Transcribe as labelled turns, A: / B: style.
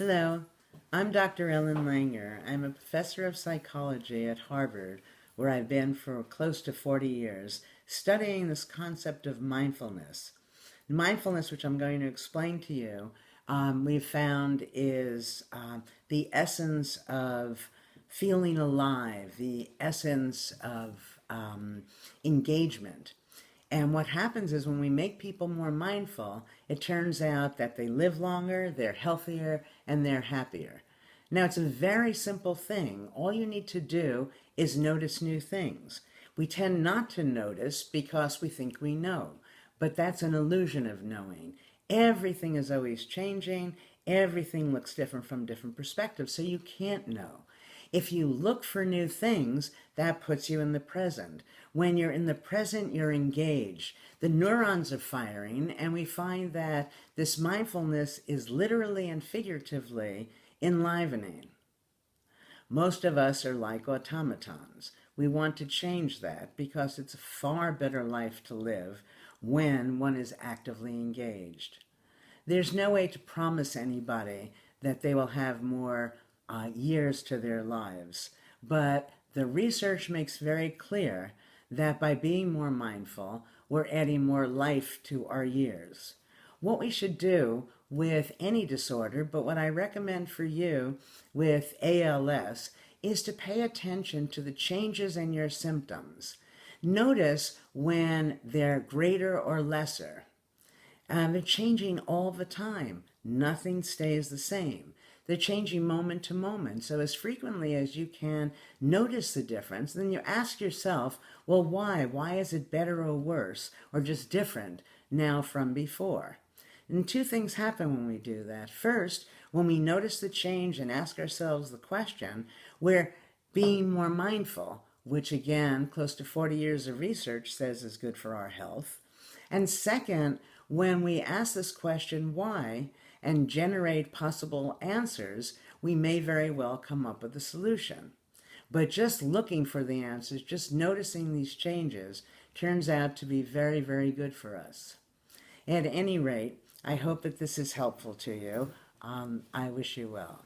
A: Hello, I'm Dr. Ellen Langer. I'm a professor of psychology at Harvard, where I've been for close to 40 years, studying this concept of mindfulness. Mindfulness, which I'm going to explain to you, we've found is the essence of feeling alive, the essence of engagement. And what happens is when we make people more mindful, it turns out that they live longer, they're healthier, and they're happier. Now, it's a very simple thing. All you need to do is notice new things. We tend not to notice because we think we know, but that's an illusion of knowing. Everything is always changing. Everything looks different from different perspectives, so you can't know. If you look for new things, that puts you in the present. When you're in the present, you're engaged. The neurons are firing, and we find that this mindfulness is literally and figuratively enlivening. Most of us are like automatons. We want to change that because it's a far better life to live when one is actively engaged. There's no way to promise anybody that they will have more years to their lives. But the research makes very clear that by being more mindful, we're adding more life to our years. What we should do with any disorder, but what I recommend for you with ALS, is to pay attention to the changes in your symptoms. Notice when they're greater or lesser. They're changing all the time. Nothing stays the same. They're changing moment to moment. So as frequently as you can notice the difference, then you ask yourself, well, why? Why is it better or worse or just different now from before? And two things happen when we do that. First, when we notice the change and ask ourselves the question, we're being more mindful, which again, close to 40 years of research says is good for our health. And second, when we ask this question, why, and generate possible answers, we may very well come up with a solution. But just looking for the answers, just noticing these changes, turns out to be very, very good for us. At any rate, I hope that this is helpful to you. I wish you well.